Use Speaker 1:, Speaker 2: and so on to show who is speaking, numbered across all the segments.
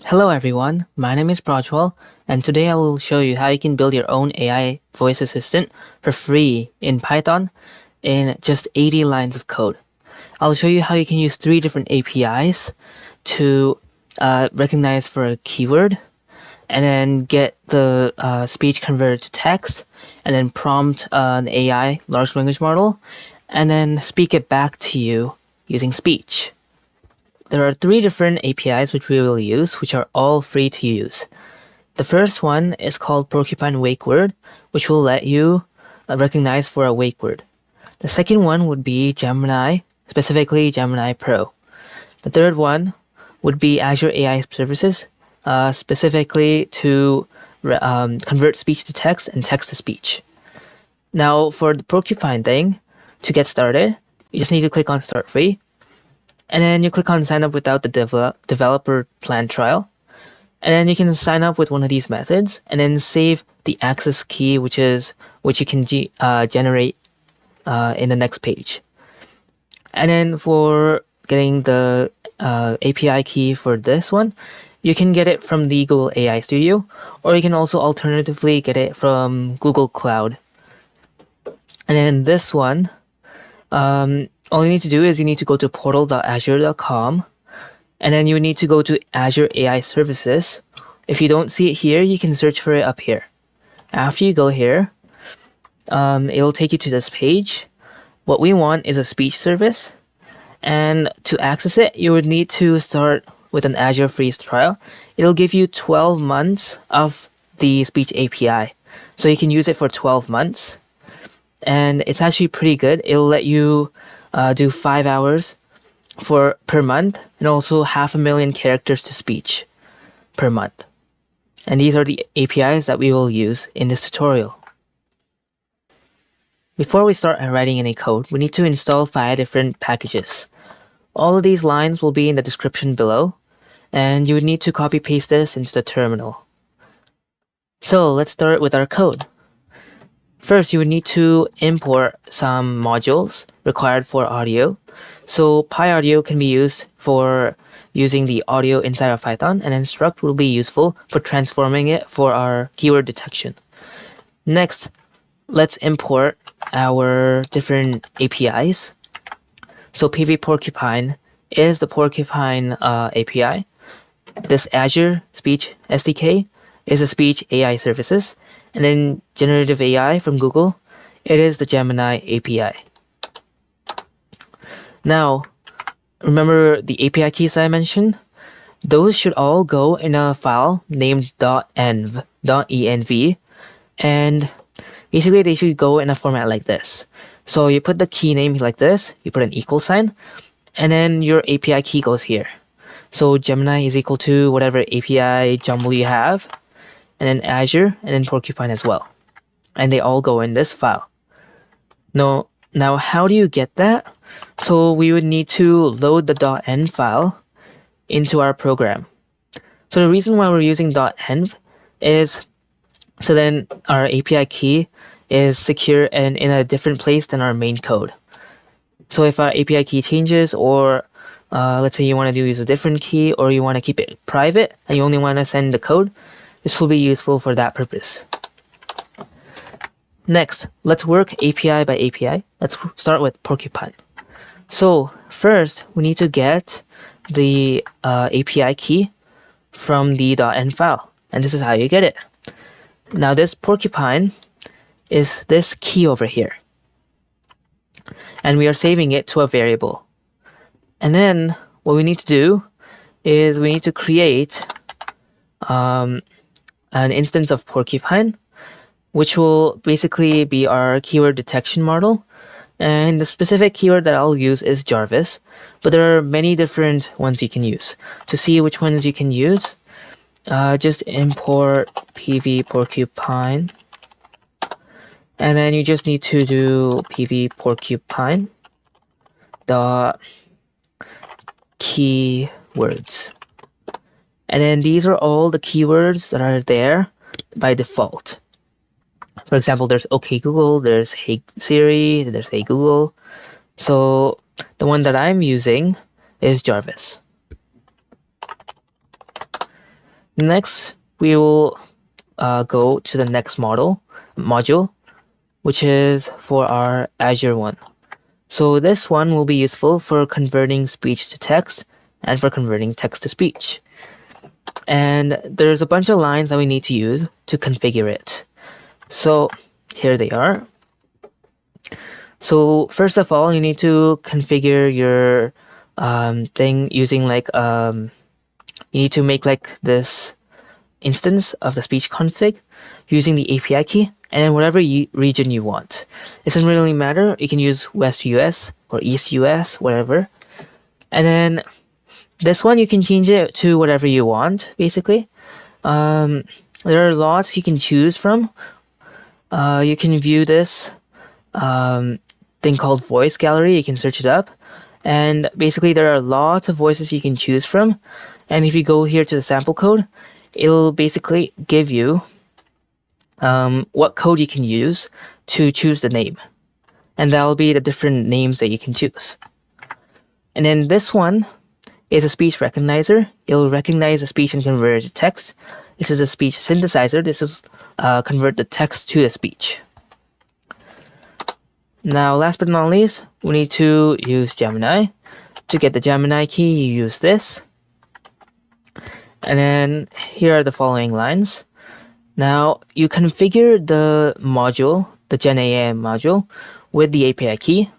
Speaker 1: Hello everyone, my name is Prajwal, and today I will show you how you can build your own AI voice assistant for free in Python in just 80 lines of code. I'll show you how you can use 3 different APIs to recognize for a keyword, and then get the speech converted to text, and then prompt an AI, large language model, and then speak it back to you using speech. There are 3 different APIs which we will use, which are all free to use. The first one is called Porcupine Wake Word, which will let you recognize for a wake word. The second one would be Gemini, specifically Gemini Pro. The third one would be Azure AI Services, specifically to convert speech to text and text to speech. Now, for the Porcupine thing, to get started, you just need to click on Start Free, and then you click on Sign Up without the developer plan trial. And then you can sign up with one of these methods and then save the access key, which you can generate in the next page. And then for getting the API key for this one, you can get it from the Google AI Studio, or you can also alternatively get it from Google Cloud. And then this one, all you need to do is you need to go to portal.azure.com, and then you need to go to Azure AI Services. If you don't see it here, you can search for it up here. After you go here, it'll take you to this page. What we want is a speech service, and to access it, you would need to start with an Azure free trial. It'll give you 12 months of the speech API, so you can use it for 12 months, and it's actually pretty good. It'll let you do 5 hours per month, and also 500,000 characters to speech per month. And these are the APIs that we will use in this tutorial. Before we start writing any code, we need to install 5 different packages. All of these lines will be in the description below, and you would need to copy paste this into the terminal. So let's start with our code. First, you would need to import some modules required for audio. So PyAudio can be used for using the audio inside of Python, and then struct will be useful for transforming it for our keyword detection. Next, let's import our different APIs. So pvporcupine is the Porcupine API. This Azure Speech SDK is a speech AI services. And then generative AI from Google, it is the Gemini API. Now, remember the API keys I mentioned? Those should all go in a file named .env, and basically they should go in a format like this. So you put the key name like this, you put an equal sign, and then your API key goes here. So Gemini is equal to whatever API jumble you have, and then Azure, and then Porcupine as well. And they all go in this file. Now how do you get that? So we would need to load the .env file into our program. So the reason why we're using .env is so then our API key is secure and in a different place than our main code. So if our API key changes, or let's say you want to use a different key, or you want to keep it private and you only want to send the code, this will be useful for that purpose. Next, let's work API by API. Let's start with Porcupine. So first, we need to get the API key from the .env file, and this is how you get it. Now this Porcupine is this key over here, and we are saving it to a variable. And then what we need to do is we need to create an instance of Porcupine, which will basically be our keyword detection model. And the specific keyword that I'll use is Jarvis, but there are many different ones you can use. To see which ones you can use, just import pvporcupine, and then you just need to do pvporcupine dot keywords. And then these are all the keywords that are there by default. For example, there's OK Google, there's Hey Siri, there's Hey Google. So the one that I'm using is Jarvis. Next, we will go to the next module, which is for our Azure one. So this one will be useful for converting speech to text and for converting text to speech. And there's a bunch of lines that we need to use to configure it. So here they are. So first of all, you need to configure your thing using like you need to make like this instance of the speech config using the API key and then whatever region you want. It doesn't really matter. You can use West US or East US, whatever. And then this one you can change it to whatever you want, basically. There are lots you can choose from. You can view this thing called voice gallery. You can search it up. And basically there are lots of voices you can choose from. And if you go here to the sample code, it'll basically give you what code you can use to choose the name. And that'll be the different names that you can choose. And then this one is a speech recognizer. It'll recognize the speech and convert it to text. This is a speech synthesizer. This is convert the text to the speech. Now, last but not least, we need to use Gemini. To get the Gemini key, you use this. And then here are the following lines. Now, you configure the module, the GenAI module, with the API key.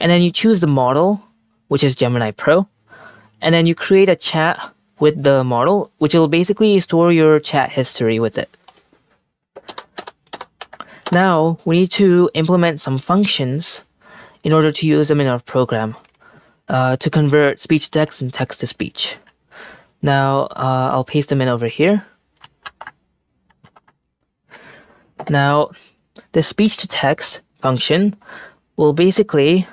Speaker 1: And then you choose the model, which is Gemini Pro. And then you create a chat with the model, which will basically store your chat history with it. Now, we need to implement some functions in order to use them in our program to convert speech to text and text to speech. Now, I'll paste them in over here. Now, the speech to text function will basically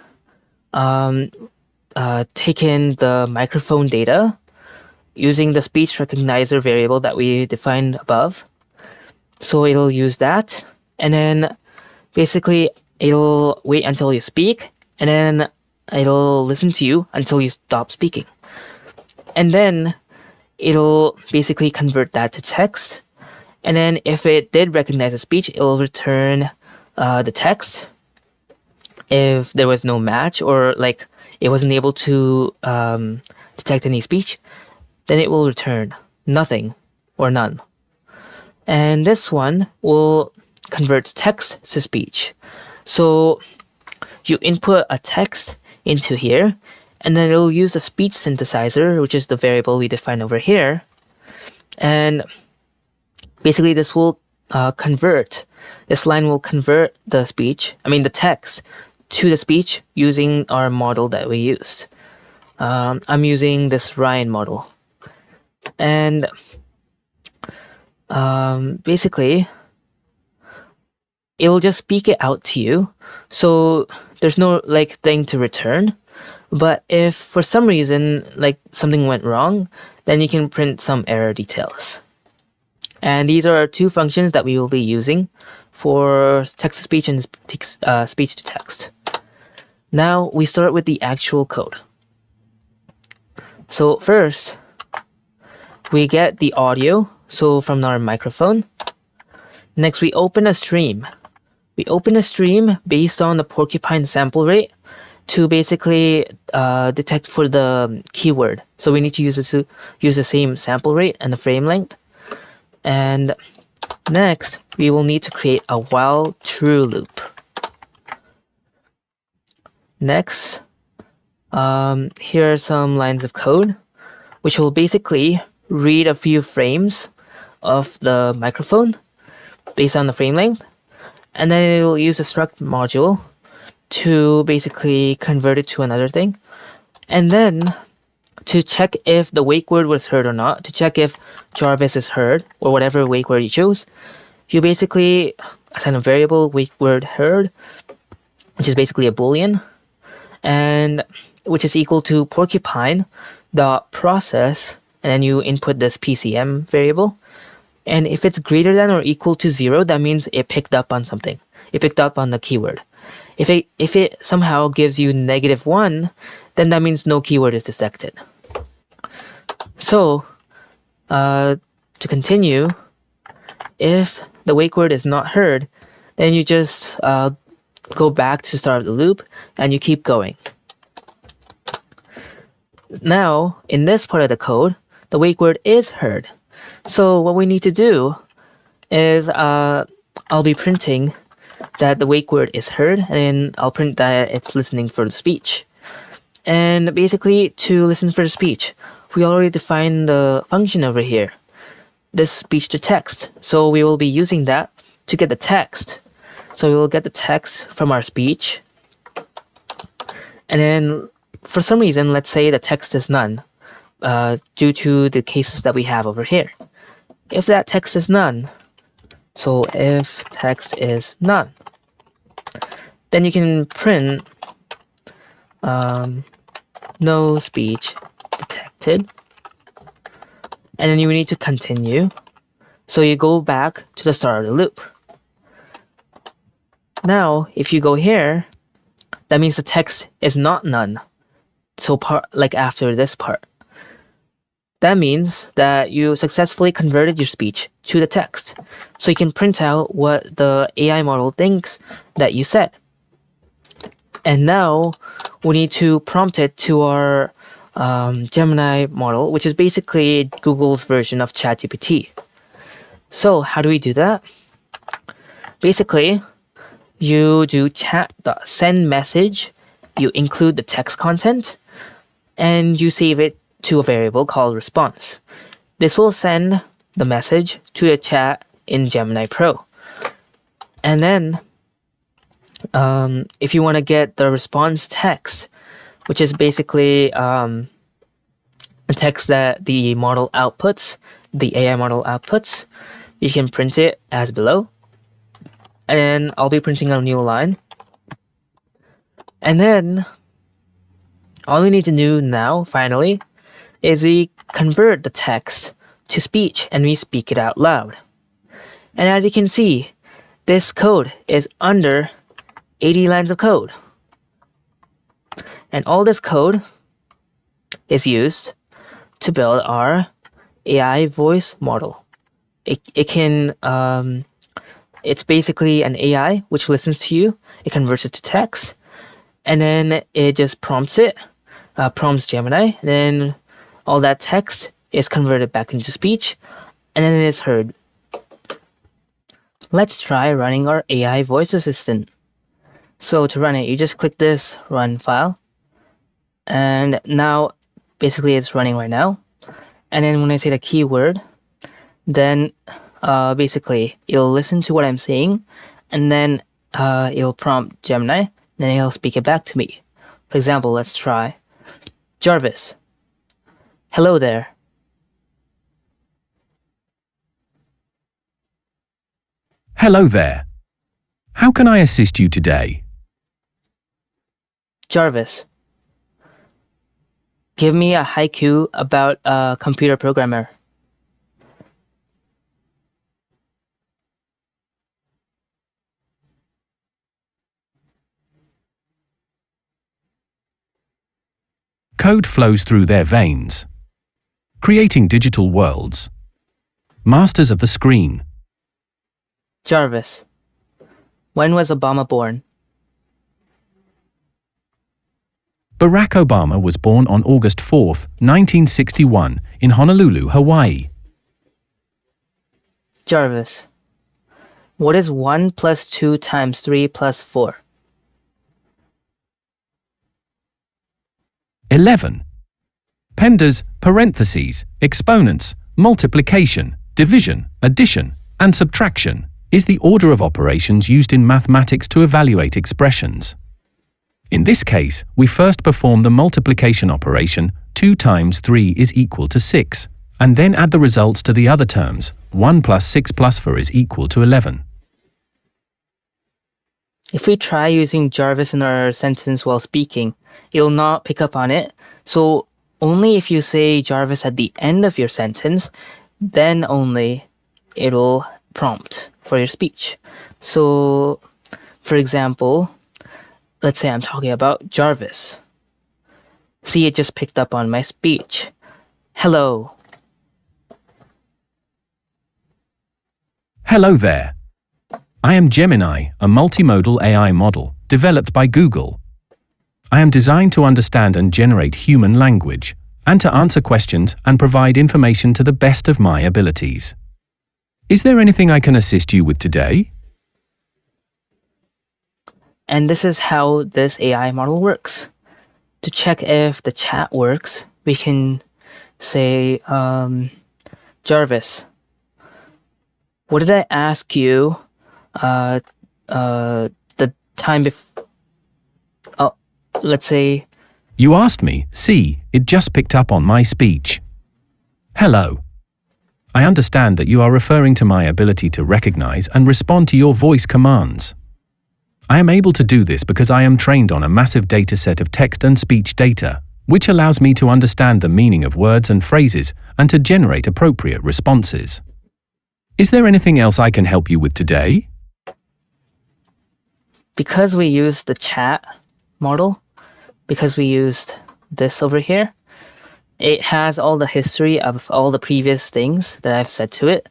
Speaker 1: take in the microphone data using the speech recognizer variable that we defined above. So it'll use that. And then basically it'll wait until you speak and then it'll listen to you until you stop speaking. And then it'll basically convert that to text. And then if it did recognize a speech, it'll return the text. If there was no match or like it wasn't able to detect any speech, then it will return nothing or none. And this one will convert text to speech. So you input a text into here, and then it'll use the speech synthesizer, which is the variable we define over here. And basically this will this line will convert the text to the speech using our model that we used. I'm using this Ryan model. And basically, it'll just speak it out to you. So there's no like thing to return. But if for some reason like something went wrong, then you can print some error details. And these are our two functions that we will be using for text-to-speech and speech-to-text. Now we start with the actual code. So first, we get the audio, so from our microphone. Next, we open a stream. We open a stream based on the porcupine sample rate to basically detect for the keyword. So we need to use the same sample rate and the frame length. And next, we will need to create a while true loop. Next, here are some lines of code, which will basically read a few frames of the microphone based on the frame length. And then it will use a struct module to basically convert it to another thing. And then to check if the wake word was heard or not, to check if Jarvis is heard or whatever wake word you chose, you basically assign a variable wake word heard, which is basically a boolean, and which is equal to porcupine dot process, and then you input this PCM variable. And if it's greater than or equal to 0, that means it picked up on something. It picked up on the keyword. If it somehow gives you -1, then that means no keyword is detected. So to continue, if the wake word is not heard, then you just go back to the start of the loop and you keep going. Now, in this part of the code, the wake word is heard. So what we need to do is I'll be printing that the wake word is heard, and then I'll print that it's listening for the speech. And basically, to listen for the speech, we already defined the function over here, this speech to text. So we will be using that to get the text. So we will get the text from our speech. And then for some reason, let's say the text is none, due to the cases that we have over here. If that text is none, so if text is none, then you can print no speech detected. And then you need to continue. So you go back to the start of the loop. Now, if you go here, that means the text is not none. So like after this part. That means that you successfully converted your speech to the text. So you can print out what the AI model thinks that you said. And now we need to prompt it to our Gemini model, which is basically Google's version of ChatGPT. So how do we do that? Basically, you do chat.send message, you include the text content, and you save it to a variable called response. This will send the message to the chat in Gemini Pro. And then, if you want to get the response text, which is basically a text that the model outputs, the AI model outputs, you can print it as below. And then I'll be printing a new line. And then all we need to do now, finally, is we convert the text to speech and we speak it out loud. And as you can see, this code is under 80 lines of code. And all this code is used to build our AI voice model. It's basically an AI which listens to you, it converts it to text, and then it just prompts Gemini, and then all that text is converted back into speech, and then it is heard. Let's try running our AI voice assistant. So to run it, you just click this run file, and now basically it's running right now. And then when I say the keyword, then basically it'll listen to what I'm saying, and then it'll prompt Gemini, and then it'll speak it back to me. For example, let's try Jarvis. Hello there.
Speaker 2: Hello there. How can I assist you today?
Speaker 1: Jarvis. Give me a haiku about a computer programmer.
Speaker 2: Code flows through their veins, creating digital worlds. Masters of the screen.
Speaker 1: Jarvis. When was Obama born?
Speaker 2: Barack Obama was born on August 4, 1961, in Honolulu, Hawaii.
Speaker 1: Jarvis. What is 1 plus 2 times 3 plus 4?
Speaker 2: 11. PEMDAS, parentheses, exponents, multiplication, division, addition, and subtraction is the order of operations used in mathematics to evaluate expressions. In this case, we first perform the multiplication operation, 2 times 3 is equal to 6, and then add the results to the other terms, 1 plus 6 plus 4 is equal to 11.
Speaker 1: If we try using Jarvis in our sentence while speaking, it'll not pick up on it. So only if you say Jarvis at the end of your sentence, then only it'll prompt for your speech. So, for example, let's say I'm talking about Jarvis. See, it just picked up on my speech. Hello.
Speaker 2: Hello there. I am Gemini, a multimodal AI model developed by Google. I am designed to understand and generate human language, and to answer questions and provide information to the best of my abilities. Is there anything I can assist you with today?
Speaker 1: And this is how this AI model works. To check if the chat works, we can say, Jarvis, what did I ask you the time before? Oh, let's say,
Speaker 2: You asked me. See, it just picked up on my speech. Hello. I understand that you are referring to my ability to recognize and respond to your voice commands. I am able to do this because I am trained on a massive data set of text and speech data, which allows me to understand the meaning of words and phrases and to generate appropriate responses. Is there anything else I can help you with today?
Speaker 1: because we used the chat model, because we used this over here, it has all the history of all the previous things that I've said to it.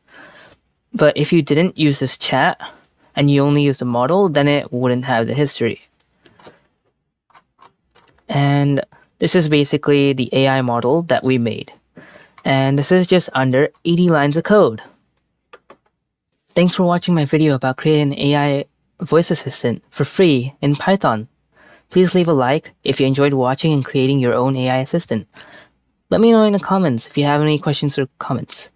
Speaker 1: But if you didn't use this chat and you only use the model, then it wouldn't have the history. And this is basically the AI model that we made. And this is just under 80 lines of code. Thanks for watching my video about creating an AI voice assistant for free in Python. Please leave a like if you enjoyed watching and creating your own AI assistant. Let me know in the comments if you have any questions or comments.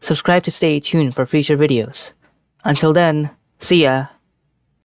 Speaker 1: Subscribe to stay tuned for future videos. Until then, see ya!